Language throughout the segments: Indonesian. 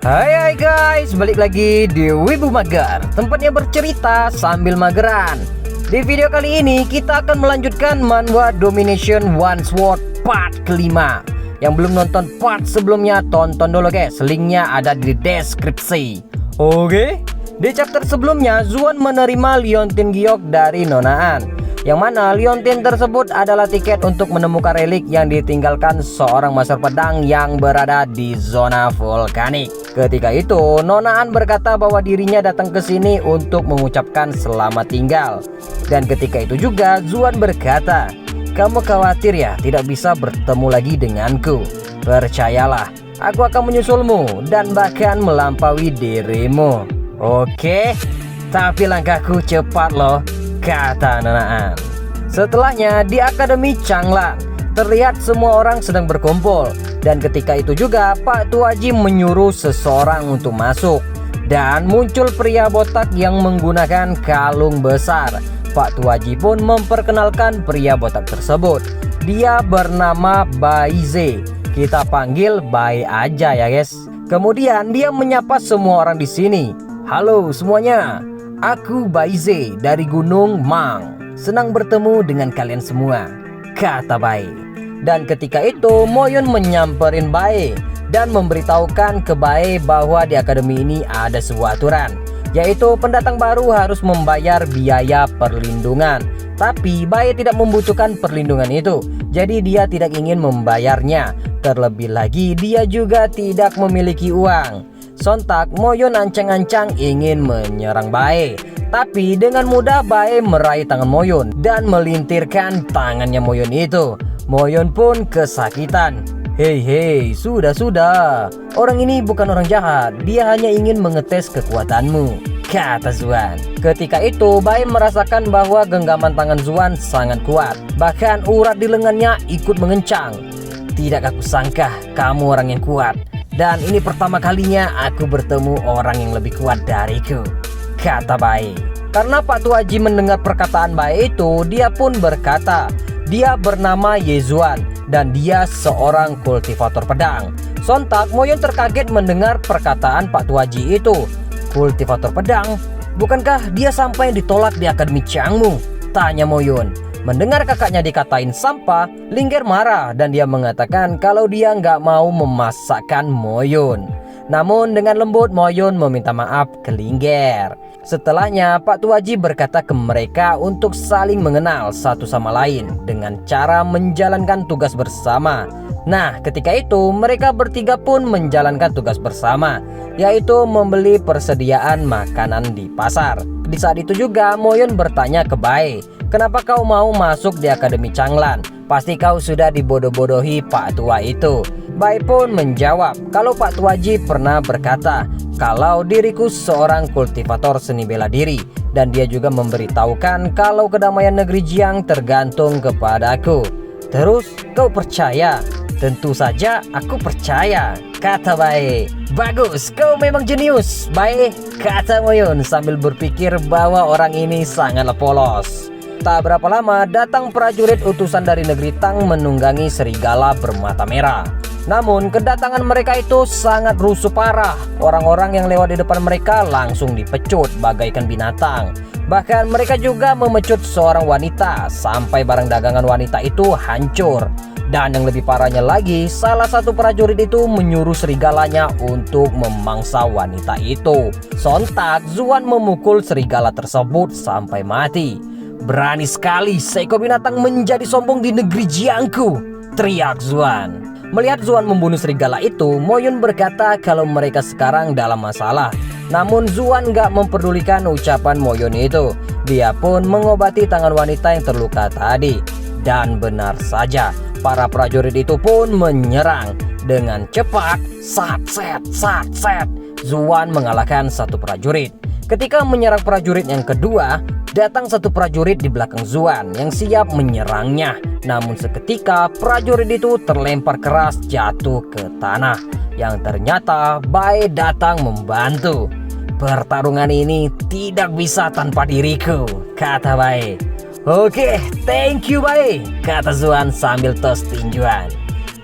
Hai guys, balik lagi di Wibu Mager, tempatnya bercerita sambil mageran. Di video kali ini kita akan melanjutkan manhwa Domination One Sword part kelima. Yang belum nonton part sebelumnya, tonton dulu guys, linknya ada di deskripsi. Oke, di chapter sebelumnya Zuan menerima Liontin Giok dari Nonaan, yang mana Liontin tersebut adalah tiket untuk menemukan relik yang ditinggalkan seorang master pedang yang berada di zona vulkanik. Ketika itu, Nonaan berkata bahwa dirinya datang ke sini untuk mengucapkan selamat tinggal. Dan ketika itu juga Zuan berkata, "Kamu khawatir ya tidak bisa bertemu lagi denganku? Percayalah, aku akan menyusulmu dan bahkan melampaui dirimu." "Oke, tapi langkahku cepat loh," kata Nonaan. Setelahnya di Akademi Changlan, terlihat semua orang sedang berkumpul. Dan ketika itu juga Pak Tuaji menyuruh seseorang untuk masuk. Dan muncul pria botak yang menggunakan kalung besar. Pak Tuaji pun memperkenalkan pria botak tersebut. Dia bernama Baize. Kita panggil Bai aja ya guys. Kemudian dia menyapa semua orang di sini. "Halo semuanya, aku Baize dari Gunung Mang. Senang bertemu dengan kalian semua," kata Bai. Dan ketika itu Moyun menyamperin Bai dan memberitahukan ke Bai bahwa di akademi ini ada sebuah aturan, yaitu pendatang baru harus membayar biaya perlindungan. Tapi Bai tidak membutuhkan perlindungan itu, jadi dia tidak ingin membayarnya. Terlebih lagi dia juga tidak memiliki uang. Sontak Moyun ancang-ancang ingin menyerang Bai, tapi dengan mudah Bai meraih tangan Moyun dan melintirkan tangannya Moyun itu. Moyun pun kesakitan. Hei, sudah. Orang ini bukan orang jahat, dia hanya ingin mengetes kekuatanmu," kata Zuan. Ketika itu Bai merasakan bahwa genggaman tangan Zuan sangat kuat. Bahkan urat di lengannya ikut mengencang. "Tidak aku sangka kamu orang yang kuat. Dan ini pertama kalinya aku bertemu orang yang lebih kuat dariku," kata Bai. Karena Pak Tuaji mendengar perkataan Bai itu, dia pun berkata, dia bernama Yezuan dan dia seorang kultivator pedang. Sontak Moyun terkaget mendengar perkataan Pak Tuaji itu. "Kultivator pedang? Bukankah dia sampai ditolak di Akademi Changmu?" tanya Moyun. Mendengar kakaknya dikatain sampah, Lingger marah dan dia mengatakan kalau dia nggak mau memasakkan Moyun. Namun dengan lembut Moyun meminta maaf ke Lingger. Setelahnya Pak Tuaji berkata ke mereka untuk saling mengenal satu sama lain dengan cara menjalankan tugas bersama. Nah, ketika itu mereka bertiga pun menjalankan tugas bersama, yaitu membeli persediaan makanan di pasar. Di saat itu juga Moyun bertanya ke Bai, "Kenapa kau mau masuk di Akademi Changlan? Pasti kau sudah dibodoh-bodohi Pak Tua itu." Bai pun menjawab kalau Pak Tuaji pernah berkata kalau diriku seorang kultivator seni bela diri, dan dia juga memberitahukan kalau kedamaian negeri Jiang tergantung kepadaku. "Terus kau percaya?" "Tentu saja aku percaya," kata Bai. "Bagus, kau memang jenius, Bai," kata Moyun sambil berpikir bahwa orang ini sangatlah polos. Tak berapa lama datang prajurit utusan dari negeri Tang menunggangi serigala bermata merah. Namun kedatangan mereka itu sangat rusuh parah. Orang-orang yang lewat di depan mereka langsung dipecut bagaikan binatang. Bahkan mereka juga memecut seorang wanita sampai barang dagangan wanita itu hancur. Dan yang lebih parahnya lagi, salah satu prajurit itu menyuruh serigalanya untuk memangsa wanita itu. Sontak Zuan memukul serigala tersebut sampai mati. "Berani sekali seekor binatang menjadi sombong di negeri Jiangku," teriak Zuan. Melihat Zuan membunuh serigala itu, Moyun berkata kalau mereka sekarang dalam masalah. Namun Zuan gak memperdulikan ucapan Moyun itu. Dia pun mengobati tangan wanita yang terluka tadi. Dan benar saja, para prajurit itu pun menyerang. Dengan cepat, sat set, Zuan mengalahkan satu prajurit. Ketika menyerang prajurit yang kedua, datang satu prajurit di belakang Zuan yang siap menyerangnya. Namun seketika prajurit itu terlempar keras jatuh ke tanah. Yang ternyata Bai datang membantu. "Pertarungan ini tidak bisa tanpa diriku," kata Bai. "Oke, thank you Bai," kata Zuan sambil tos tinjuan.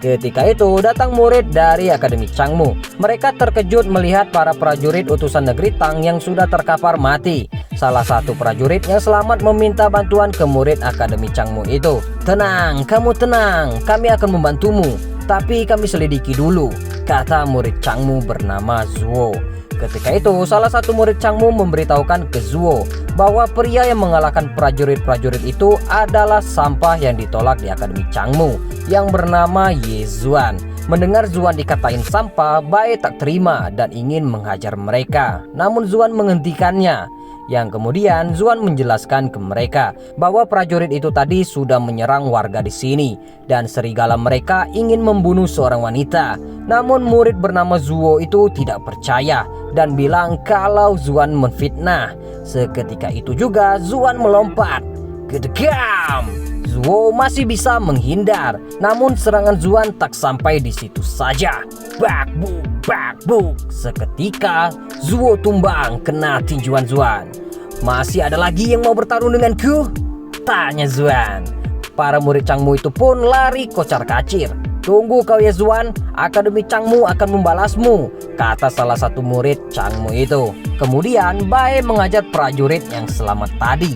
Ketika itu datang murid dari Akademi Changmu. Mereka terkejut melihat para prajurit utusan negeri Tang yang sudah terkapar mati. Salah satu prajurit yang selamat meminta bantuan ke murid Akademi Changmu itu. "Tenang, kamu tenang, kami akan membantumu. Tapi kami selidiki dulu," kata murid Changmu bernama Zuo. Ketika itu salah satu murid Changmu memberitahukan ke Zuo bahwa pria yang mengalahkan prajurit-prajurit itu adalah sampah yang ditolak di Akademi Changmu yang bernama Ye Zuan. Mendengar Zuan dikatain sampah, Bai tak terima dan ingin menghajar mereka. Namun Zuan menghentikannya. Yang kemudian Zuan menjelaskan ke mereka bahwa prajurit itu tadi sudah menyerang warga di sini dan serigala mereka ingin membunuh seorang wanita. Namun murid bernama Zuo itu tidak percaya dan bilang kalau Zuan menfitnah. Seketika itu juga Zuan melompat. Gedegam! Zuo masih bisa menghindar, namun serangan Zuan tak sampai di situ saja. Bakbuk, bakbuk. Seketika Zuo tumbang kena tinjuan Zuan. "Masih ada lagi yang mau bertarung denganku?" tanya Zuan. Para murid Changmu itu pun lari kocar-kacir. "Tunggu kau ya Zuan, Akademi Changmu akan membalasmu," kata salah satu murid Changmu itu. Kemudian Bai mengajar prajurit yang selamat tadi.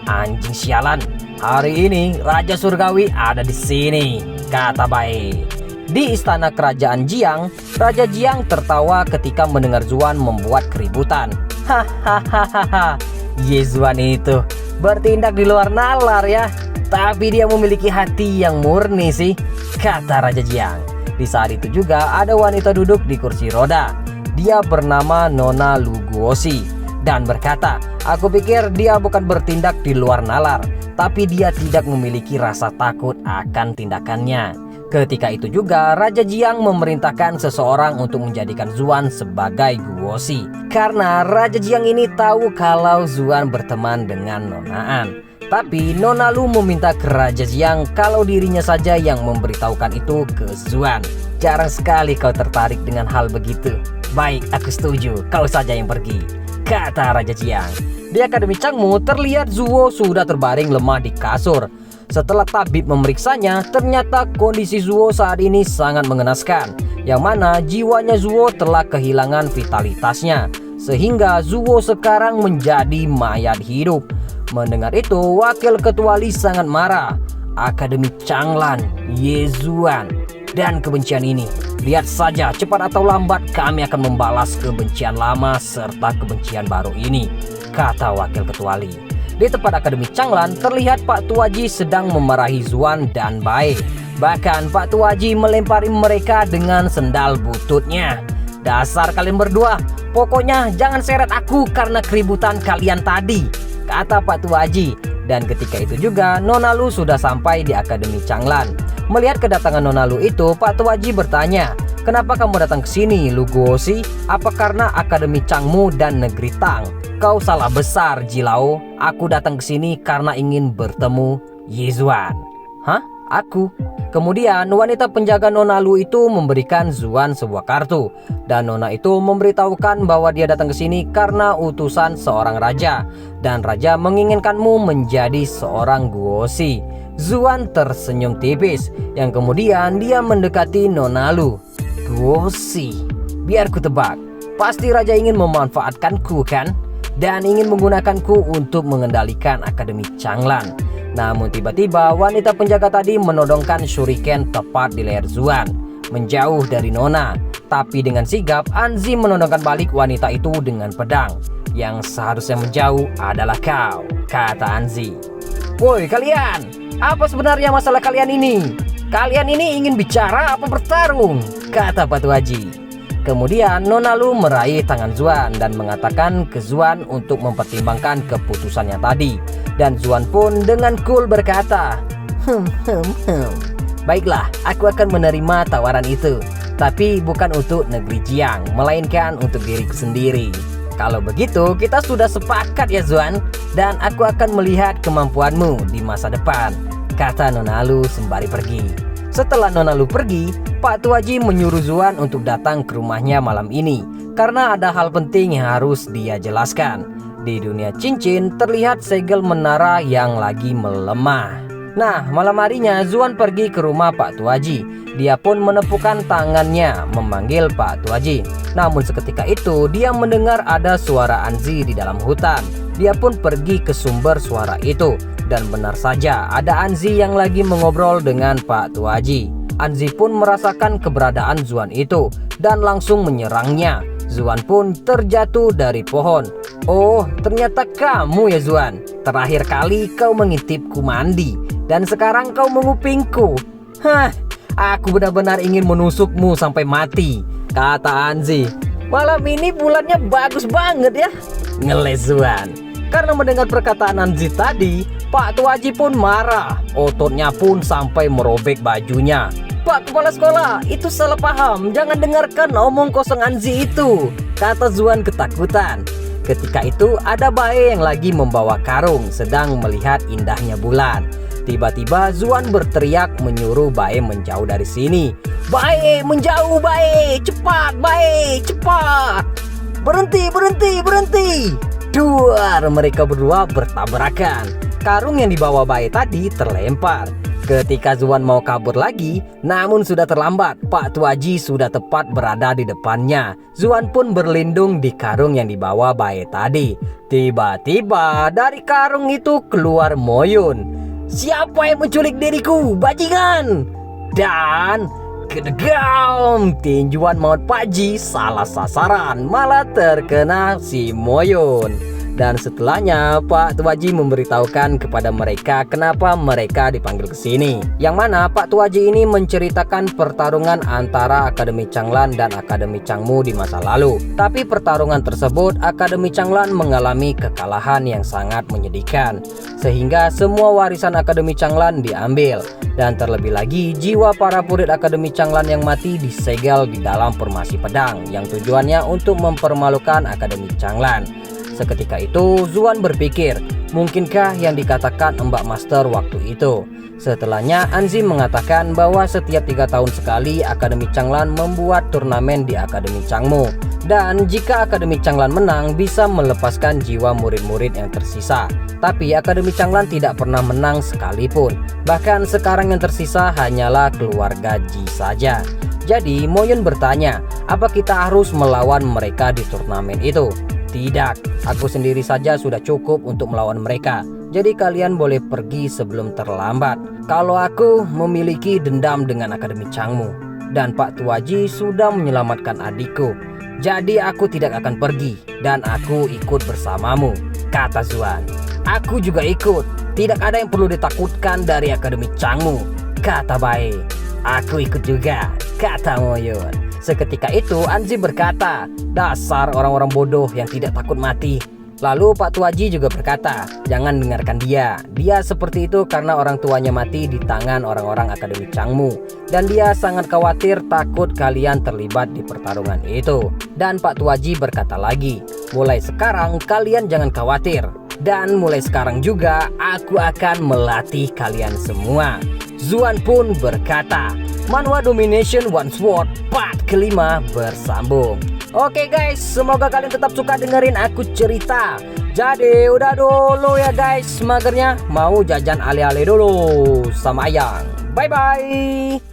"Anjing sialan, hari ini Raja Surgawi ada di sini," kata Bai. Di istana kerajaan Jiang, Raja Jiang tertawa ketika mendengar Zuan membuat keributan. "Hahaha, Ye Zuan itu bertindak di luar nalar ya. Tapi dia memiliki hati yang murni sih," kata Raja Jiang. Di saat itu juga ada wanita duduk di kursi roda. Dia bernama Nona Luguosi dan berkata, "Aku pikir dia bukan bertindak di luar nalar, tapi dia tidak memiliki rasa takut akan tindakannya." Ketika itu juga Raja Jiang memerintahkan seseorang untuk menjadikan Zuan sebagai Guosi. Karena Raja Jiang ini tahu kalau Zuan berteman dengan Nona An. Tapi Nona Lu meminta ke Raja Jiang kalau dirinya saja yang memberitahukan itu ke Zuan. "Jarang sekali kau tertarik dengan hal begitu. Baik, aku setuju, kau saja yang pergi," kata Raja Jiang. Di Akademi Changmu terlihat Zuo sudah terbaring lemah di kasur. Setelah tabib memeriksanya, ternyata kondisi Zuo saat ini sangat mengenaskan, yang mana jiwanya Zuo telah kehilangan vitalitasnya, sehingga Zuo sekarang menjadi mayat hidup. Mendengar itu, Wakil Ketua Li sangat marah. "Akademi Changlan, Ye Zuan, dan kebencian ini. Lihat saja, cepat atau lambat kami akan membalas kebencian lama serta kebencian baru ini," kata Wakil Ketua Li. Di tempat Akademi Changlan terlihat Pak Tuaji sedang memarahi Zuan dan Bai. Bahkan Pak Tuaji melempari mereka dengan sendal bututnya. "Dasar kalian berdua, pokoknya jangan seret aku karena keributan kalian tadi," kata Pak Tuaji. Dan ketika itu juga Nona Lu sudah sampai di Akademi Changlan. Melihat kedatangan Nona Lu itu, Pak Tuaji bertanya, "Kenapa kamu datang ke sini, Lu Guosi? Apa karena Akademi Changmu dan negeri Tang?" "Kau salah besar, Jilao. Aku datang ke sini karena ingin bertemu Ye Zuan." "Hah? Aku?" Kemudian wanita penjaga Nona Lu itu memberikan Zuan sebuah kartu. Dan Nona itu memberitahukan bahwa dia datang ke sini karena utusan seorang raja. Dan raja menginginkanmu menjadi seorang Guosi. Zuan tersenyum tipis. Yang kemudian dia mendekati Nona Lu. "Guosi, biar ku tebak, pasti raja ingin memanfaatkanku kan? Dan ingin menggunakanku untuk mengendalikan Akademi Changlan." Namun tiba-tiba wanita penjaga tadi menodongkan shuriken tepat di leher Zuan, menjauh dari Nona. Tapi dengan sigap Anzi menodongkan balik wanita itu dengan pedang. "Yang seharusnya menjauh adalah kau," kata Anzi. "Woi kalian, apa sebenarnya masalah kalian ini? Kalian ini ingin bicara apa bertarung?" kata Pak Tuaji. Kemudian Nona Lu meraih tangan Zuan dan mengatakan ke Zuan untuk mempertimbangkan keputusannya tadi. Dan Zuan pun dengan cool berkata, "Baiklah, aku akan menerima tawaran itu. Tapi bukan untuk negeri Jiang, melainkan untuk diriku sendiri." "Kalau begitu kita sudah sepakat ya Zuan. Dan aku akan melihat kemampuanmu di masa depan," kata Nona Lu sembari pergi. Setelah Nona Lu pergi, Pak Tuaji menyuruh Zuan untuk datang ke rumahnya malam ini karena ada hal penting yang harus dia jelaskan. Di dunia cincin terlihat segel menara yang lagi melemah. Nah, malam harinya Zuan pergi ke rumah Pak Tuaji. Dia pun menepukkan tangannya memanggil Pak Tuaji. Namun seketika itu dia mendengar ada suara Anzi di dalam hutan. Dia pun pergi ke sumber suara itu. Dan benar saja ada Anzi yang lagi mengobrol dengan Pak Tuaji. Anzi pun merasakan keberadaan Zuan itu dan langsung menyerangnya. Zuan pun terjatuh dari pohon. Oh, ternyata kamu ya Zuan. Terakhir kali kau mengintipku mandi dan sekarang kau mengupingku. Hah, aku benar-benar ingin menusukmu sampai mati, kata Anzi. Malam ini bulannya bagus banget ya, ngeles Zuan. Karena mendengar perkataan Anzi tadi, Pak Tuaji pun marah. Ototnya pun sampai merobek bajunya. Pak Kepala Sekolah, itu salah paham. Jangan dengarkan omong kosong Anzi itu, kata Zuan ketakutan. Ketika itu ada Bae yang lagi membawa karung sedang melihat indahnya bulan. Tiba-tiba Zuan berteriak menyuruh Bae menjauh dari sini. Bae, menjauh Bae, cepat Bae, cepat. Berhenti, berhenti, berhenti. Duar, mereka berdua bertabrakan. Karung yang dibawa Bae tadi terlempar. Ketika Zuan mau kabur lagi, namun sudah terlambat. Pak Tuaji sudah tepat berada di depannya. Zuan pun berlindung di karung yang dibawa Bae tadi. Tiba-tiba dari karung itu keluar Moyun. Siapa yang menculik diriku, bajingan? Dan kedegam, tinjuan maut Pak Ji salah sasaran, malah terkena si Moyun. Dan setelahnya Pak Tuaji memberitahukan kepada mereka kenapa mereka dipanggil ke sini. Yang mana Pak Tuaji ini menceritakan pertarungan antara Akademi Changlan dan Akademi Changmu di masa lalu. Tapi pertarungan tersebut Akademi Changlan mengalami kekalahan yang sangat menyedihkan, sehingga semua warisan Akademi Changlan diambil. Dan terlebih lagi jiwa para murid Akademi Changlan yang mati disegel di dalam formasi pedang yang tujuannya untuk mempermalukan Akademi Changlan. Seketika itu Zuan berpikir, mungkinkah yang dikatakan Mbak Master waktu itu? Setelahnya Anzi mengatakan bahwa setiap 3 tahun sekali Akademi Changlan membuat turnamen di Akademi Changmu. Dan jika Akademi Changlan menang bisa melepaskan jiwa murid-murid yang tersisa. Tapi Akademi Changlan tidak pernah menang sekalipun. Bahkan sekarang yang tersisa hanyalah keluarga Ji saja. Jadi Moyun bertanya, apa kita harus melawan mereka di turnamen itu? Tidak, aku sendiri saja sudah cukup untuk melawan mereka. Jadi kalian boleh pergi sebelum terlambat. Kalau aku memiliki dendam dengan Akademi Changmu dan Pak Tuaji sudah menyelamatkan adikku, jadi aku tidak akan pergi dan aku ikut bersamamu, kata Zuan. Aku juga ikut. Tidak ada yang perlu ditakutkan dari Akademi Changmu, kata Bae. Aku ikut juga, kata Moyun. Seketika itu Anzi berkata, dasar orang-orang bodoh yang tidak takut mati. Lalu Pak Tuaji juga berkata, jangan dengarkan dia. Dia seperti itu karena orang tuanya mati di tangan orang-orang Akademi Changmu. Dan dia sangat khawatir takut kalian terlibat di pertarungan itu. Dan Pak Tuaji berkata lagi, mulai sekarang kalian jangan khawatir. Dan mulai sekarang juga aku akan melatih kalian semua. Zuan pun berkata, Manhwa Domination One Sword part kelima bersambung. Oke guys, semoga kalian tetap suka dengerin aku cerita. Jadi udah dulu ya guys, magernya mau jajan ale-ale dulu sama Ayang. Bye bye.